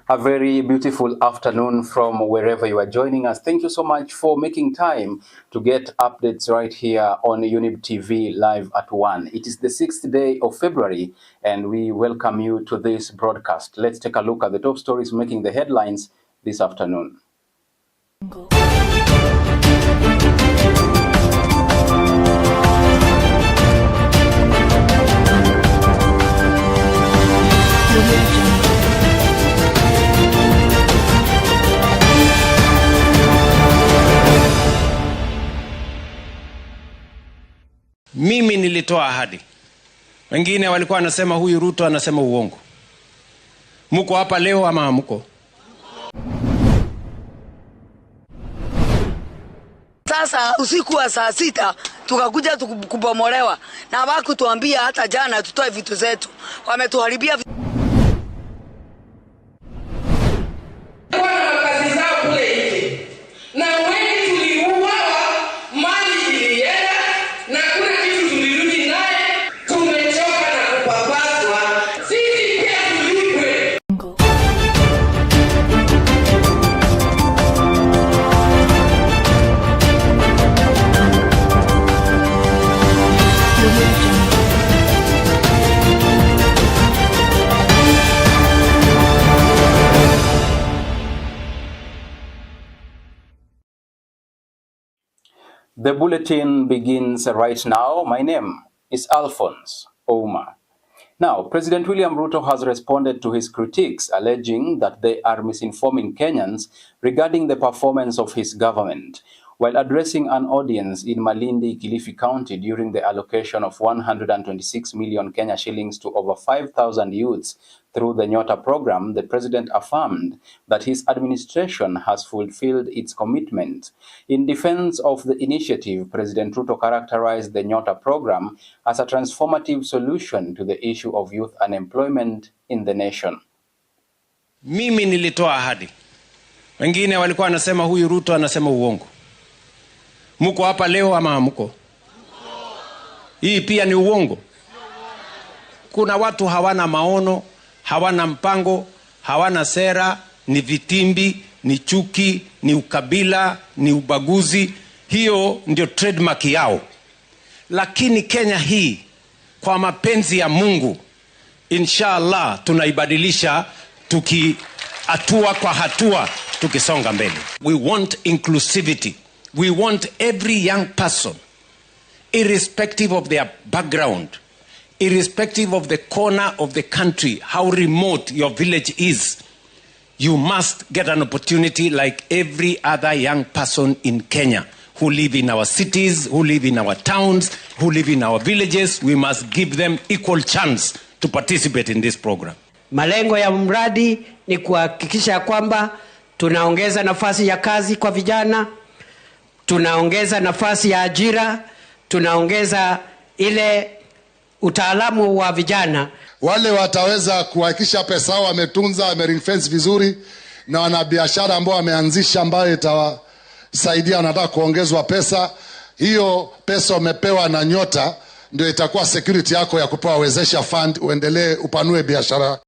A very beautiful afternoon from wherever you are joining us. Thank you so much for making time to get updates right here on Younib TV live at 1. It is the 6th day of February and we welcome you to this broadcast. Let's take a look at the top stories making the headlines this afternoon. Mimi nilitoa ahadi. Wengine walikuwa wanasema huyu Ruto anasema uongo. Muko hapa leo ama hamuko? Sasa usiku wa saa 6 tukakuja kubomolewa na hawakutuambia hata jana tutoe vitu zetu. Wametuharibia kazi zao kule hivi. Na wengi tuliuawa, mali ilienda na kuna kitu tulirudi naye. Tumechoka na kupapaswa. Sisi pia tulipwe. The bulletin begins right now. My name is Alphonce, Ouma. Now, President William Ruto has responded to his critics, alleging that they are misinforming Kenyans regarding the performance of his government. While addressing an audience in Malindi, Kilifi County during the allocation of 126 million Kenya shillings to over 5,000 youths through the Nyota program, the president affirmed that his administration has fulfilled its commitment. In defense of the initiative, President Ruto characterized the Nyota program as a transformative solution to the issue of youth unemployment in the nation. Mimi nilitoa ahadi. Wengine walikuwa wanasema huyu Ruto anasema uongo. Muko hapa leo ama hamuko? Hii pia ni uongo. Kuna watu hawana maono, hawana mpango, hawana sera, ni vitimbi, ni chuki, ni ukabila, ni ubaguzi. Hiyo ndio trademark yao. Lakini Kenya hii, kwa mapenzi ya Mungu, inshallah tunaibadilisha hatua kwa hatua tukisonga mbele. We want inclusivity. We want every young person, irrespective of their background, irrespective of the corner of the country, how remote your village is, you must get an opportunity like every other young person in Kenya who live in our cities, who live in our towns, who live in our villages. We must give them equal chance to participate in this program. Malengo ya mradi ni kuhakikisha kwamba tunaongeza nafasi ya kazi kwa vijana, tunaongeza nafasi ya ajira, tunaongeza ile utaalamu wa vijana. Wale wataweza kuhakikisha pesa wao wametunza, wamering fence vizuri, na wana biashara ambao wameanzisha ambayo itawasaidia, wanataka kuongezwa pesa. Hiyo pesa umepewa na Nyota ndio itakuwa security yako ya kupewa wezesha fund uendelee upanue biashara.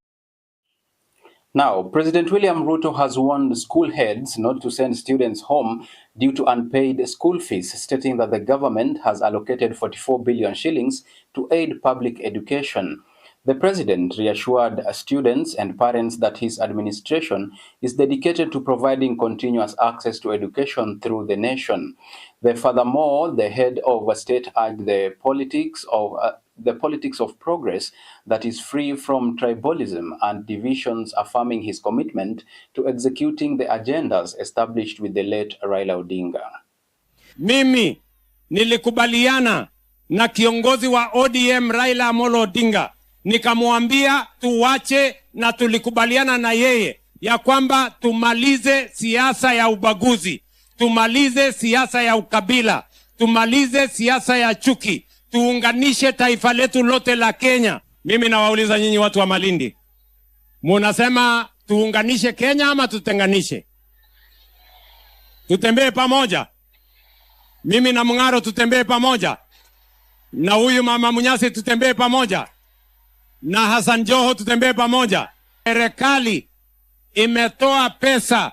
Now, President William Ruto has warned school heads not to send students home due to unpaid school fees, stating that the government has allocated 44 billion shillings to aid public education. The president reassured students and parents that his administration is dedicated to providing continuous access to education through the nation. Furthermore, the head of state urged the politics of progress that is free from tribalism and divisions, affirming his commitment to executing the agendas established with the late Raila Odinga. Mimi nilikubaliana na kiongozi wa ODM Raila Amolo Odinga, nikamwambia tuwache, na tulikubaliana na yeye ya kwamba tumalize siasa ya ubaguzi, tumalize siasa ya ukabila, tumalize siasa ya chuki, tuunganishe taifa letu lote la Kenya. Mimi nawauliza nyinyi watu wa Malindi, munasema tuunganishe Kenya ama tutenganishe? Tutembee pamoja. Mimi na Mungaro tutembee pamoja. Na huyu mama Munyasi tutembee pamoja. Na Hassan Joho tutembee pamoja. Serikali imetoa pesa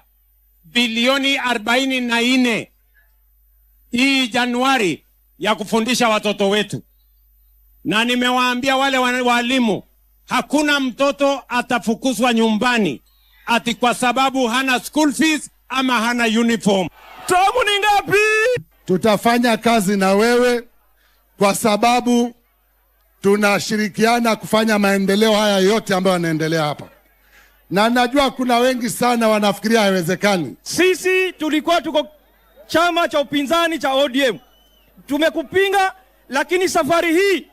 bilioni 44 hii Januari ya kufundisha watoto wetu. Na nimewaambia wale walimu, hakuna mtoto atafukuzwa nyumbani ati kwa sababu hana school fees ama hana uniform. Tamu ni ngapi? Tutafanya kazi na wewe kwa sababu tunashirikiana kufanya maendeleo haya yote ambayo yanaendelea hapa. Na najua kuna wengi sana wanafikiria haiwezekani. Sisi tulikuwa tuko chama cha upinzani cha ODM. Tumekupinga, lakini safari hii,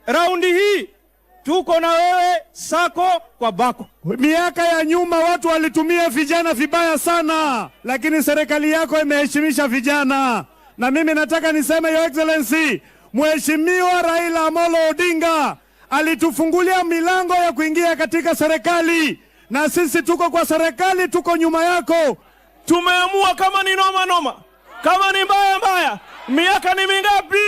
raundi hii, tuko na wewe sako kwa bako. Miaka ya nyuma watu walitumia vijana vibaya sana, lakini serikali yako imeheshimisha vijana. Na mimi nataka niseme, Your Excellency, Mheshimiwa Raila Amolo Odinga alitufungulia milango ya kuingia katika serikali, na sisi tuko kwa serikali, tuko nyuma yako. Tumeamua kama ni noma noma, kama ni mbaya mbaya, miaka ni mingapi?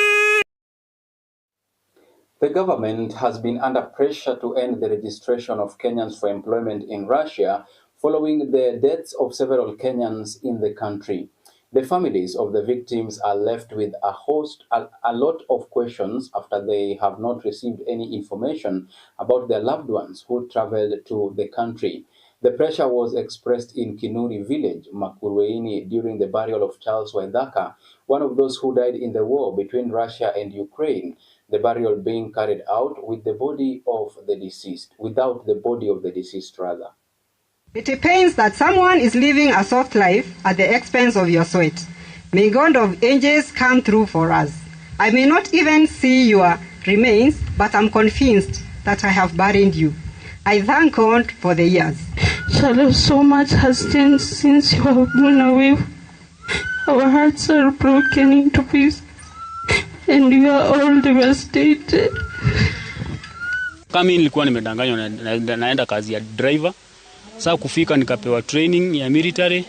The government has been under pressure to end the registration of Kenyans for employment in Russia following the deaths of several Kenyans in the country. The families of the victims are left with a lot of questions after they have not received any information about their loved ones who traveled to the country. The pressure was expressed in Kinuri village, Makurueni, during the burial of Charles Waithaka, one of those who died in the war between Russia and Ukraine, the burial being carried out with the body of the deceased, without the body of the deceased rather. It pains that someone is living a soft life at the expense of your sweat. May God of angels come through for us. I may not even see your remains, but I'm convinced that I have buried you. I thank God for the years. Shalom, so much has changed since you have gone away. Our hearts are broken into pieces, and we are all devastated. Kama nilikuwa nimedanganywa naenda kazi ya driver. Sasa kufika nikapewa training ya military,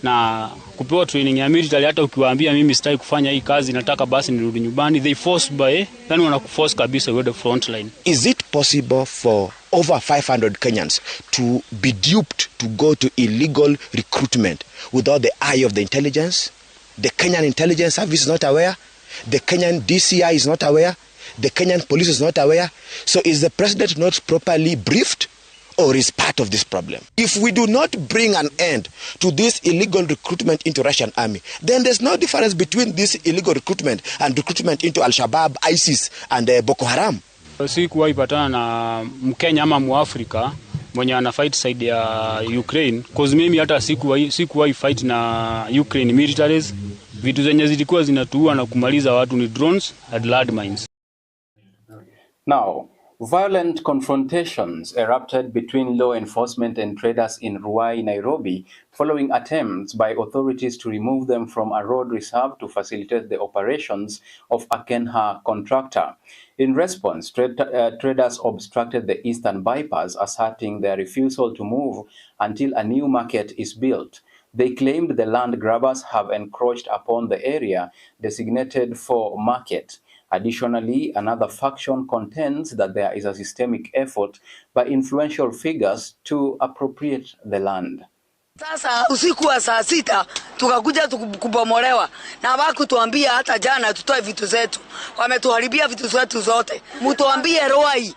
na kupewa training ya military hata ukiwaambia mimi sitaki kufanya hii kazi, nataka basi nirudi nyumbani, they force by, then wanakuforce kabisa go the front line. Is it possible for over 500 Kenyans to be duped to go to illegal recruitment without the eye of the intelligence? The Kenyan intelligence service is not aware. The Kenyan DCI is not aware. The Kenyan police is not aware. So is the president not properly briefed, or is part of this problem? If we do not bring an end to this illegal recruitment into Russian army, then there's no difference between this illegal recruitment and recruitment into Al-Shabaab, ISIS and Boko Haram. Sikuwahi patana na Mkenya ama Muafrika mwenye ana fight side ya Ukraine, cause mimi hata sikuwahi fight na Ukraine militaries. Vitu zenye zilikuwa zinatuua na kumaliza watu ni drones and landmines. Now, violent confrontations erupted between law enforcement and traders in Ruai, Nairobi, following attempts by authorities to remove them from a road reserved to facilitate the operations of a Kenha contractor. In response, traders obstructed the eastern bypass, asserting their refusal to move until a new market is built. They claimed the land grabbers have encroached upon the area designated for market. Additionally, another faction contends that there is a systemic effort by influential figures to appropriate the land. Sasa usiku wa saa 6 tukakuja kubomolewa na hawakutuambia hata jana tutoe vitu zetu. Wametuharibia vitu zetu zote. Mtuambie Ruai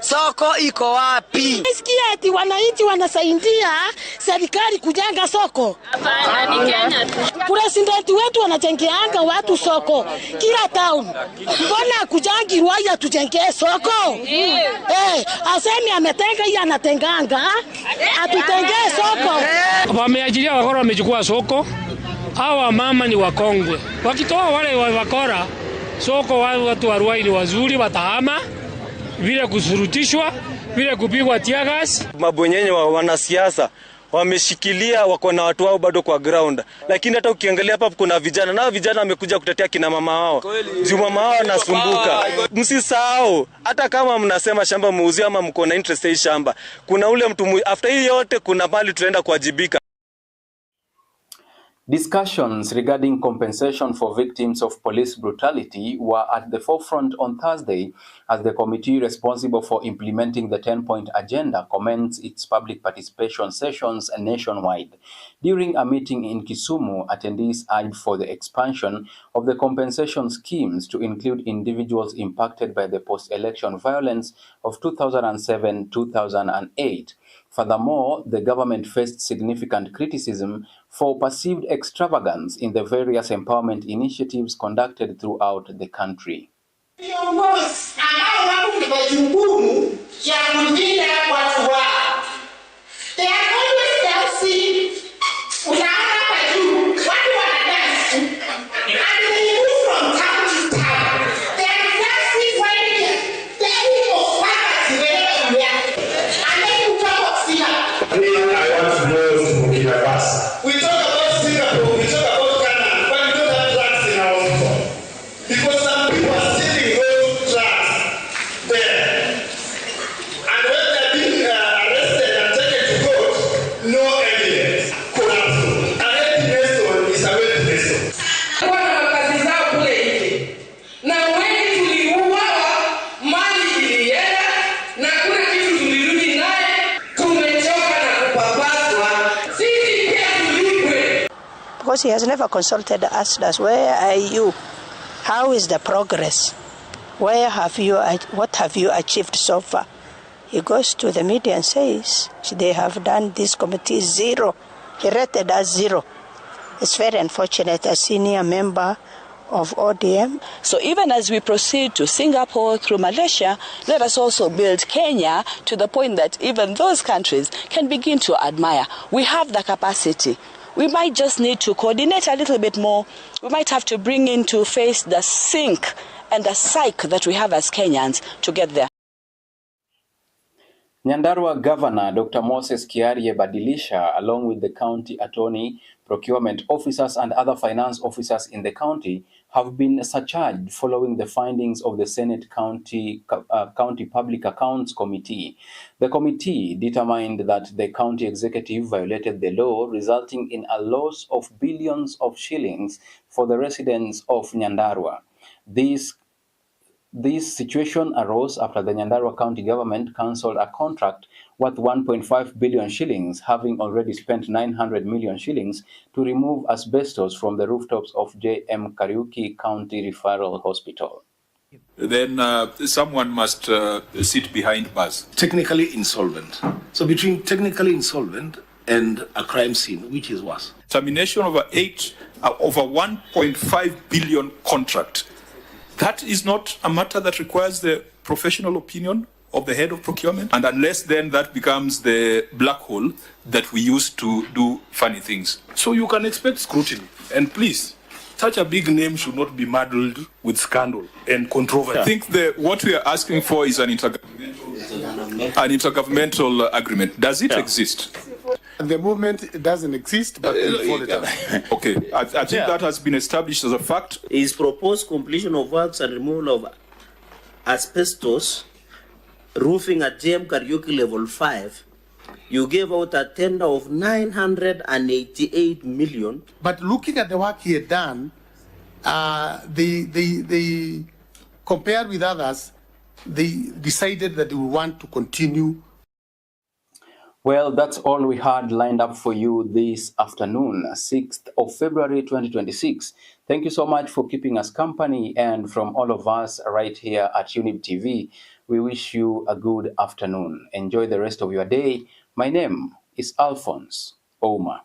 soko iko wapi? Nasikia ati wananchi wanasaidia serikali kujenga soko. Hapana, ni Kenya tu. President wetu wanajengeanga watu soko kila town. Mbona kujangi Ruai atujengee soko? Asemi ametenga hii anatenganga. Atutengee soko. Wameajiria wakora wamechukua soko. Hawa mama ni wakongwe. Wakitoa wale wakora soko, watu wa Ruai ni wazuri, watahama vile kusurutishwa, vile kupigwa tiagas. Mabonyenye wa wanasiasa wameshikilia, wako na watu wao bado kwa ground. Lakini hata ukiangalia hapa kuna vijana, na vijana wamekuja kutetea kina mama wao. Juu mama wao anasumbuka. Msisahau hata kama mnasema shamba muuzie ama mko na interest hii shamba, kuna ule mtu after hii yote kuna mali tunaenda kuwajibika. Discussions regarding compensation for victims of police brutality were at the forefront on Thursday as the committee responsible for implementing the 10-point agenda commenced its public participation sessions nationwide. During a meeting in Kisumu, attendees urged for the expansion of the compensation schemes to include individuals impacted by the post-election violence of 2007-2008. Furthermore, the government faced significant criticism for perceived extravagance in the various empowerment initiatives conducted throughout the country. Viongozi ambao wako kwa jukumu ya kulinda watu wao. They are always dancing. Unaona kwa juu, watu wanadansi. And they move from town to town. They are dancing while they move of poverty wherever we are. And then you talk of Singapore. I want to know Burkina Faso. We talk about Singapore, we talk about Ghana, but we don't have drugs in our people. Because some people are selling those drugs there. And when they're being arrested and taken to court, no evidence. Corruption. And emptiness is a witness. Wana kazi zao kule nje. Na wengi tuliuawa, mali ilienda, na kuna kitu tulirudi naye, tumechoka na kupapaswa. Sisi pia tulipwe. Because he has never consulted us. Where are you? How is the progress? What have you achieved so far? He goes to the media and says they have done this committee 0. He rated us 0. It's very unfortunate, a senior member of ODM. So even as we proceed to Singapore through Malaysia, let us also build Kenya to the point that even those countries can begin to admire. We have the capacity. We might just need to coordinate a little bit more. We might have to bring into face the sink and the psyche that we have as Kenyans to get there. Nyandarua Governor Dr. Moses Kiarie Badilisha, along with the county attorney, procurement officers and other finance officers in the county, have been surcharged following the findings of the Senate County Public Accounts Committee. The committee determined that the county executive violated the law, resulting in a loss of billions of shillings for the residents of Nyandarua. This situation arose after the Nyandarua County government cancelled a contract worth 1.5 billion shillings, having already spent 900 million shillings to remove asbestos from the rooftops of J.M. Kariuki County Referral Hospital. Then someone must sit behind bars. Technically insolvent. So between technically insolvent and a crime scene, which is worse? Termination of over 1.5 billion contract. That is not a matter that requires the professional opinion of the head of procurement. And unless then that becomes the black hole that we use to do funny things. So you can expect scrutiny. And please, such a big name should not be muddled with scandal and controversy. I think what we are asking for is an intergovernmental agreement. Does it exist? At the moment, it doesn't exist, but okay, I think that has been established as a fact. Is proposed completion of works and removal of asbestos roofing at JM Kariuki level 5. You gave out a tender of 988 million. But looking at the work he had done, they compared with others, they decided that they would want to continue. Well, that's all we had lined up for you this afternoon, 6th of February 2026. Thank you so much for keeping us company, and from all of us right here at Younib TV, we wish you a good afternoon. Enjoy the rest of your day. My name is Alphonce, Ouma.